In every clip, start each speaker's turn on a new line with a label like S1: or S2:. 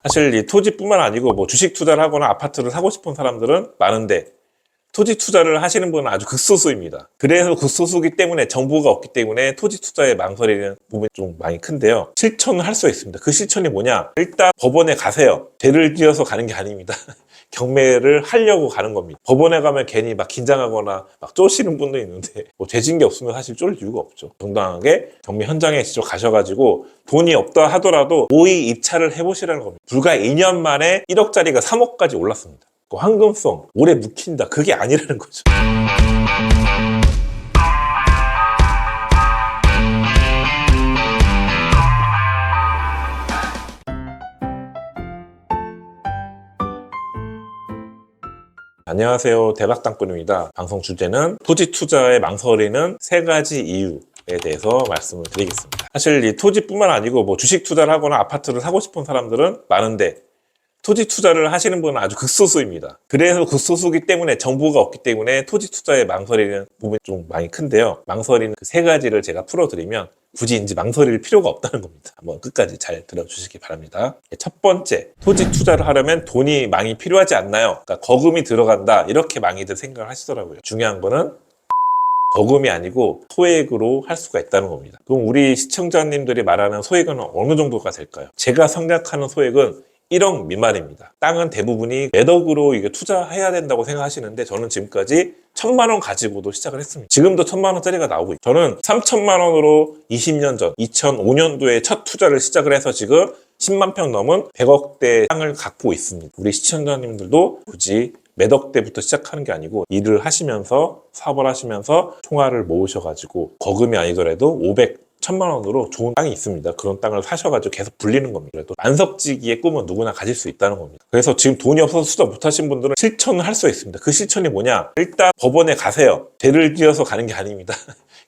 S1: 사실 이 토지뿐만 아니고 뭐 주식 투자를 하거나 아파트를 사고 싶은 사람들은 많은데 토지 투자를 하시는 분은 아주 극소수입니다. 그래서 극소수이기 때문에 정보가 없기 때문에 토지 투자에 망설이는 부분이 좀 많이 큰데요. 실천을 할 수가 있습니다. 그 실천이 뭐냐? 일단 법원에 가세요. 죄를 지어서 가는 게 아닙니다. 경매를 하려고 가는 겁니다. 법원에 가면 괜히 막 긴장하거나 막 쫄시는 분도 있는데 뭐 죄진 게 없으면 사실 쫄 이유가 없죠. 정당하게 경매 현장에 직접 가셔가지고 돈이 없다 하더라도 모의 입찰을 해보시라는 겁니다. 불과 2년 만에 1억짜리가 3억까지 올랐습니다. 그 황금성 오래 묵힌다 그게 아니라는 거죠. 안녕하세요, 대박땅꾼입니다. 방송 주제는 토지 투자에 망설이는 3가지 이유에 대해서 말씀을 드리겠습니다. 사실 이 토지뿐만 아니고 뭐 주식 투자를 하거나 아파트를 사고 싶은 사람들은 많은데 토지 투자를 하시는 분은 아주 극소수입니다. 그래서 극소수이기 때문에 정보가 없기 때문에 토지 투자에 망설이는 부분이 좀 많이 큰데요. 망설이는 그 3가지를 제가 풀어드리면 굳이 이제 망설일 필요가 없다는 겁니다. 한번 끝까지 잘 들어주시기 바랍니다. 첫 번째, 토지 투자를 하려면 돈이 많이 필요하지 않나요? 그러니까 거금이 들어간다 이렇게 많이들 생각을 하시더라고요. 중요한 거는 거금이 아니고 소액으로 할 수가 있다는 겁니다. 그럼 우리 시청자님들이 말하는 소액은 어느 정도가 될까요? 제가 생각하는 소액은 1억 미만입니다. 땅은 대부분이 몇 억으로 이게 투자해야 된다고 생각하시는데 저는 지금까지 1,000만 원 가지고도 시작을 했습니다. 지금도 1,000만 원짜리가 나오고 있죠. 저는 3,000만 원으로 20년 전 2005년도에 첫 투자를 시작을 해서 지금 10만 평 넘은 100억대 땅을 갖고 있습니다. 우리 시청자님들도 굳이 몇 억대부터 시작하는 게 아니고 일을 하시면서 사업을 하시면서 총알을 모으셔가지고 거금이 아니더라도 500, 1,000만 원으로 좋은 땅이 있습니다. 그런 땅을 사셔가지고 계속 불리는 겁니다. 그래도 만석지기의 꿈은 누구나 가질 수 있다는 겁니다. 그래서 지금 돈이 없어서 투자 못하신 분들은 실천을 할 수가 있습니다. 그 실천이 뭐냐? 일단 법원에 가세요. 죄를 지어서 가는 게 아닙니다.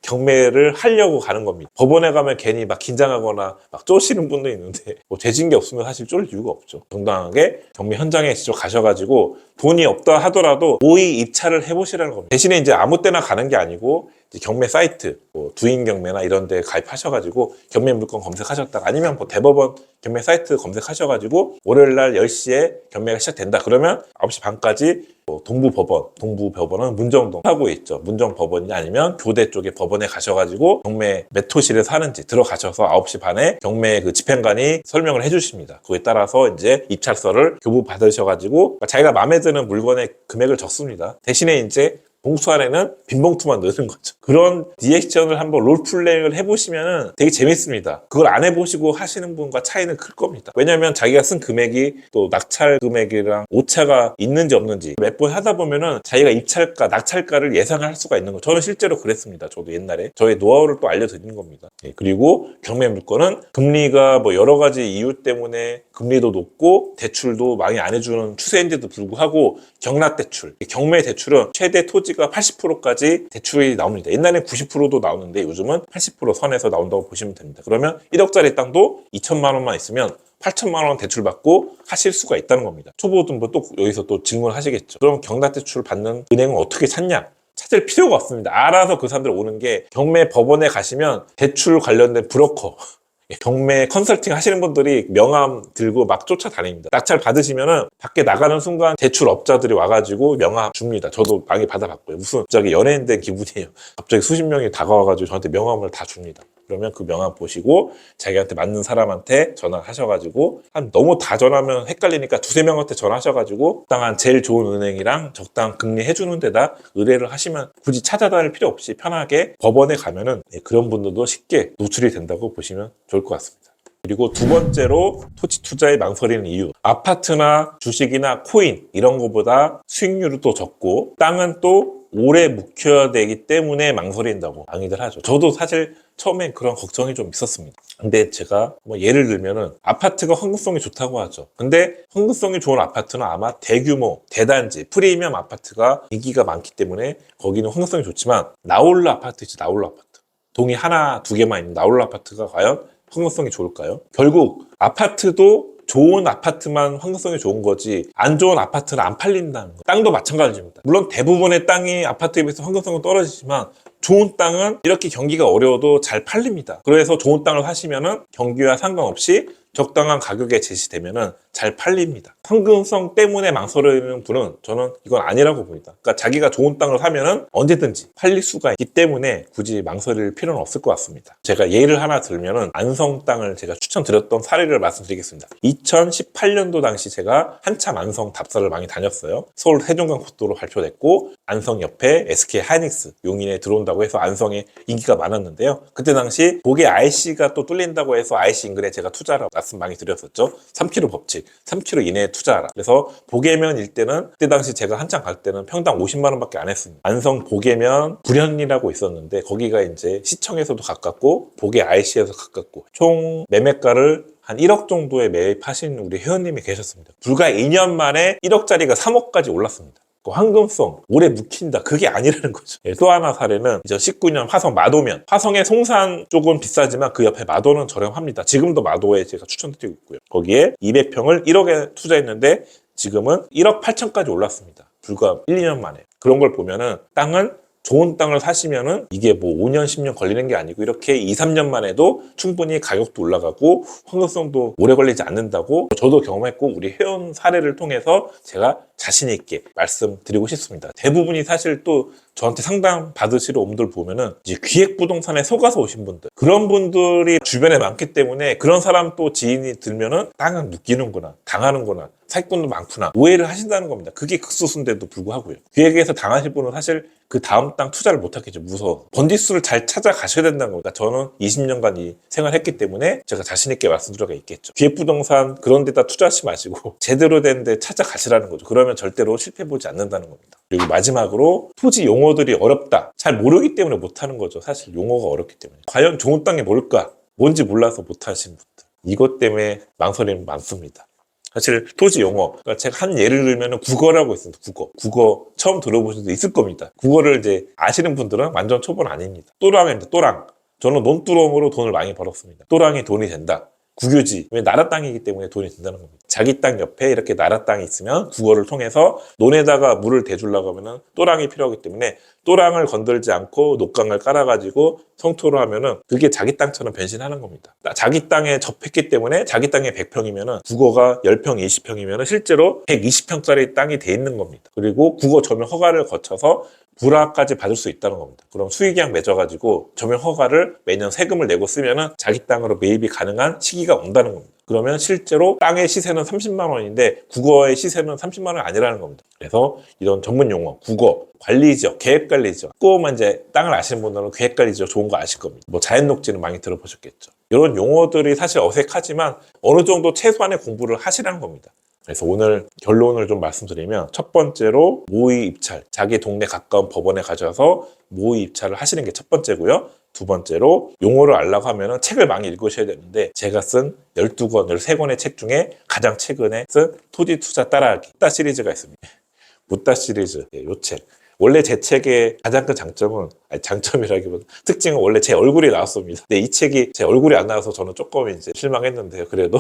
S1: 경매를 하려고 가는 겁니다. 법원에 가면 괜히 막 긴장하거나 막 쫄시는 분도 있는데 뭐 죄진 게 없으면 사실 쫄 이유가 없죠. 정당하게 경매 현장에 직접 가셔가지고 돈이 없다 하더라도 모의 입찰을 해보시라는 겁니다. 대신에 이제 아무 때나 가는 게 아니고 경매 사이트, 뭐 두인 경매나 이런 데 가입하셔가지고 경매 물건 검색하셨다가 아니면 뭐 대법원 경매 사이트 검색하셔가지고 월요일날 10시에 경매가 시작된다. 그러면 9시 반까지 뭐 동부법원은 문정동 하고 있죠. 문정법원이 아니면 교대 쪽에 법원에 가셔가지고 경매 몇 호실에서 하는지 들어가셔서 9시 반에 경매 그 집행관이 설명을 해주십니다. 그에 따라서 이제 입찰서를 교부 받으셔가지고 자기가 마음에 드는 물건의 금액을 적습니다. 대신에 이제 봉투 안에는 빈 봉투만 넣는 거죠. 그런 리액션을 한번 롤플레이를 해보시면 되게 재밌습니다. 그걸 안 해보시고 하시는 분과 차이는 클 겁니다. 왜냐하면 자기가 쓴 금액이 또 낙찰 금액이랑 오차가 있는지 없는지 몇 번 하다 보면은 자기가 입찰가, 낙찰가를 예상할 수가 있는 거죠. 저는 실제로 그랬습니다. 저도 옛날에 저의 노하우를 또 알려드리는 겁니다. 그리고 경매 물건은 금리가 뭐 여러 가지 이유 때문에 금리도 높고 대출도 많이 안 해주는 추세인데도 불구하고 경락대출, 경매 대출은 최대 토지가 80%까지 대출이 나옵니다. 옛날엔 90%도 나오는데 요즘은 80% 선에서 나온다고 보시면 됩니다. 그러면 1억짜리 땅도 2천만 원만 있으면 8천만 원 대출 받고 하실 수가 있다는 겁니다. 초보분도 또 여기서 또 질문을 하시겠죠. 그럼 경락대출 받는 은행은 어떻게 찾냐? 찾을 필요가 없습니다. 알아서 그 사람들 오는 게 경매 법원에 가시면 대출 관련된 브로커 경매 컨설팅 하시는 분들이 명함 들고 막 쫓아다닙니다. 낙찰 받으시면은 밖에 나가는 순간 대출업자들이 와가지고 명함 줍니다. 저도 많이 받아봤고요. 무슨 갑자기 연예인 된 기분이에요. 갑자기 수십 명이 다가와가지고 저한테 명함을 다 줍니다. 그러면 그 명함 보시고 자기한테 맞는 사람한테 전화하셔가지고 너무 다 전화하면 헷갈리니까 두세 명한테 전화하셔가지고 적당한 제일 좋은 은행이랑 적당한 금리 해주는 데다 의뢰를 하시면 굳이 찾아다닐 필요 없이 편하게 법원에 가면은 그런 분들도 쉽게 노출이 된다고 보시면 좋을 것 같습니다. 그리고 두 번째로 토지 투자에 망설이는 이유, 아파트나 주식이나 코인 이런 거보다 수익률이 또 적고 땅은 또 오래 묵혀야 되기 때문에 망설인다고 많이들 하죠. 저도 사실 처음엔 그런 걱정이 좀 있었습니다. 근데 제가 뭐 예를 들면은 아파트가 환급성이 좋다고 하죠. 근데 환급성이 좋은 아파트는 아마 대규모, 대단지, 프리미엄 아파트가 인기가 많기 때문에 거기는 환급성이 좋지만 나홀로 아파트 있죠. 나홀로 아파트. 동이 하나, 두 개만 있는 나홀로 아파트가 과연 환급성이 좋을까요? 결국 아파트도 좋은 아파트만 환급성이 좋은 거지 안 좋은 아파트는 안 팔린다는 거예요. 땅도 마찬가지입니다. 물론 대부분의 땅이 아파트에 비해서 환급성은 떨어지지만 좋은 땅은 이렇게 경기가 어려워도 잘 팔립니다. 그래서 좋은 땅을 사시면은 경기와 상관없이 적당한 가격에 제시되면은 잘 팔립니다. 황금성 때문에 망설이는 분은 저는 이건 아니라고 봅니다. 그러니까 자기가 좋은 땅을 사면은 언제든지 팔릴 수가 있기 때문에 굳이 망설일 필요는 없을 것 같습니다. 제가 예를 하나 들면은 안성 땅을 제가 추천드렸던 사례를 말씀드리겠습니다. 2018년도 당시 제가 한참 안성 답사를 많이 다녔어요. 서울 세종간 고속도로 발표됐고 안성 옆에 SK 하이닉스 용인에 들어온다고 해서 안성에 인기가 많았는데요. 그때 당시 보게 IC가 또 뚫린다고 해서 IC 인근에 제가 투자를 말씀 많이 드렸었죠. 3km 법칙, 3km 이내에 투자하라. 그래서 보게면 일대는 그때 당시 제가 한참 갈 때는 평당 50만 원밖에 안 했습니다. 안성 보게면 불현이라고 있었는데 거기가 이제 시청에서도 가깝고 보게 IC에서 가깝고 총 매매가를 한 1억 정도에 매입하신 우리 회원님이 계셨습니다. 불과 2년 만에 1억짜리가 3억까지 올랐습니다. 황금성 오래 묵힌다 그게 아니라는 거죠. 또 하나 사례는 2019년 화성 마도면, 화성의 송산 쪽은 비싸지만 그 옆에 마도는 저렴합니다. 지금도 마도에 제가 추천드리고 있고요. 거기에 200평을 1억에 투자했는데 지금은 1억 8천까지 올랐습니다. 불과 1, 2년 만에. 그런 걸 보면은 땅은 좋은 땅을 사시면은 이게 뭐 5년, 10년 걸리는 게 아니고 이렇게 2, 3년만 해도 충분히 가격도 올라가고 황금성도 오래 걸리지 않는다고 저도 경험했고 우리 회원 사례를 통해서 제가 자신 있게 말씀드리고 싶습니다. 대부분이 사실 또 저한테 상담 받으시러 온 분들 보면은 이제 기획부동산에 속아서 오신 분들 그런 분들이 주변에 많기 때문에 그런 사람 또 지인이 들면은 땅은 묶이는구나 당하는구나 사기꾼도 많구나 오해를 하신다는 겁니다. 그게 극소수인데도 불구하고요. 기획에서 당하실 분은 사실 그 다음 땅 투자를 못하겠죠. 무서워. 번디수를 잘 찾아가셔야 된다는 겁니다. 저는 20년간 이 생활했기 때문에 제가 자신 있게 말씀드려가 있겠죠. 기획부동산 그런 데다 투자하지 마시고 제대로 된 데 찾아가시라는 거죠. 그러면 절대로 실패보지 않는다는 겁니다. 그리고 마지막으로 토지 용어들이 어렵다. 잘 모르기 때문에 못하는 거죠. 사실 용어가 어렵기 때문에. 과연 좋은 땅이 뭘까? 뭔지 몰라서 못하신 분들. 이것 때문에 망설이는 많습니다. 사실 토지 용어 그러니까 제가 한 예를 들면 국어라고 있습니다. 국어 처음 들어보신 분 있을 겁니다. 국어를 이제 아시는 분들은 완전 초보 아닙니다. 또랑입니다. 또랑 저는 논두렁으로 돈을 많이 벌었습니다. 또랑이 돈이 된다. 국유지 왜 나라 땅이기 때문에 돈이 된다는 겁니다. 자기 땅 옆에 이렇게 나라 땅이 있으면 국어를 통해서 논에다가 물을 대주려고 하면은 또랑이 필요하기 때문에 또랑을 건들지 않고 녹강을 깔아가지고 성토를 하면은 그게 자기 땅처럼 변신하는 겁니다. 자기 땅에 접했기 때문에 자기 땅에 100평이면은 국어가 10평, 20평이면은 실제로 120평짜리 땅이 돼 있는 겁니다. 그리고 국어 전용 허가를 거쳐서 불화까지 받을 수 있다는 겁니다. 그럼 수의계약 맺어가지고 전용 허가를 매년 세금을 내고 쓰면은 자기 땅으로 매입이 가능한 시기가 온다는 겁니다. 그러면 실제로 땅의 시세는 30만 원인데 국어의 시세는 30만 원이 아니라는 겁니다. 그래서 이런 전문 용어, 국어, 관리지역, 계획관리지역, 꼭만 이제 땅을 아시는 분들은 계획관리지역 좋은 거 아실 겁니다. 뭐 자연녹지는 많이 들어보셨겠죠. 이런 용어들이 사실 어색하지만 어느 정도 최소한의 공부를 하시라는 겁니다. 그래서 오늘 결론을 좀 말씀드리면 첫 번째로 모의 입찰, 자기 동네 가까운 법원에 가셔서 모의 입찰을 하시는 게 첫 번째고요. 두 번째로 용어를 알려고 하면 책을 많이 읽으셔야 되는데 제가 쓴 12권, 13권의 책 중에 가장 최근에 쓴 토지 투자 따라하기 붓다 시리즈가 있습니다. 붓다 시리즈, 요 책. 원래 제 책의 가장 큰 장점은, 장점이라기보다 특징은 원래 제 얼굴이 나왔습니다. 근데 이 책이 제 얼굴이 안 나와서 저는 조금 이제 실망했는데요. 그래도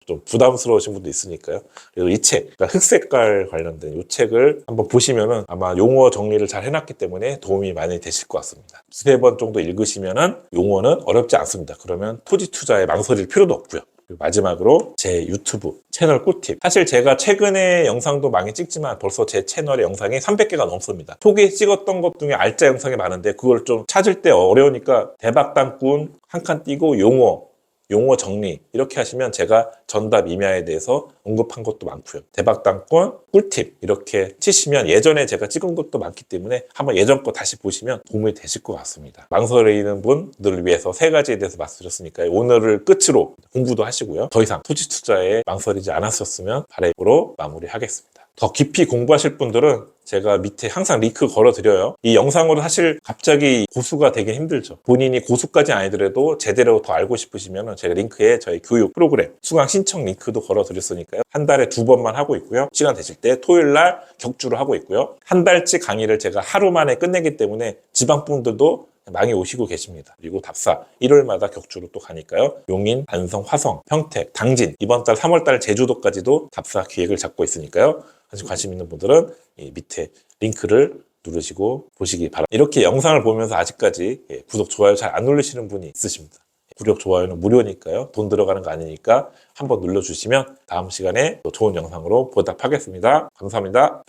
S1: 좀 부담스러우신 분도 있으니까요. 그래서 이 책, 그러니까 흑색깔 관련된 이 책을 한번 보시면은 아마 용어 정리를 잘 해놨기 때문에 도움이 많이 되실 것 같습니다. 두세 번 정도 읽으시면은 용어는 어렵지 않습니다. 그러면 토지 투자에 망설일 필요도 없고요. 그리고 마지막으로 제 유튜브 채널 꿀팁. 사실 제가 최근에 영상도 많이 찍지만 벌써 제 채널의 영상이 300개가 넘습니다. 초기에 찍었던 것 중에 알짜 영상이 많은데 그걸 좀 찾을 때 어려우니까 대박땅꾼 한 칸 띄고 용어 정리 이렇게 하시면 제가 전답 임야에 대해서 언급한 것도 많고요. 대박땅꾼 꿀팁 이렇게 치시면 예전에 제가 찍은 것도 많기 때문에 한번 예전 거 다시 보시면 도움이 되실 것 같습니다. 망설이는 분들을 위해서 세 가지에 대해서 말씀드렸으니까요. 오늘을 끝으로 공부도 하시고요. 더 이상 토지 투자에 망설이지 않았었으면 바람으로 마무리하겠습니다. 더 깊이 공부하실 분들은 제가 밑에 항상 링크 걸어드려요. 이 영상으로 사실 갑자기 고수가 되긴 힘들죠. 본인이 고수까지 아니더라도 제대로 더 알고 싶으시면 제가 링크에 저희 교육 프로그램 수강 신청 링크도 걸어드렸으니까요. 한 달에 2번만 하고 있고요. 시간 되실 때 토요일 날 격주로 하고 있고요. 한 달치 강의를 제가 하루 만에 끝내기 때문에 지방분들도 많이 오시고 계십니다. 그리고 답사 1월마다 격주로 또 가니까요. 용인, 안성, 화성, 평택, 당진 이번 달 3월달 제주도까지도 답사 기획을 잡고 있으니까요. 아직 관심 있는 분들은 이 밑에 링크를 누르시고 보시기 바랍니다. 이렇게 영상을 보면서 아직까지 구독, 좋아요 잘 안 누르시는 분이 있으십니다. 구독, 좋아요는 무료니까요. 돈 들어가는 거 아니니까 한번 눌러주시면 다음 시간에 또 좋은 영상으로 보답하겠습니다. 감사합니다.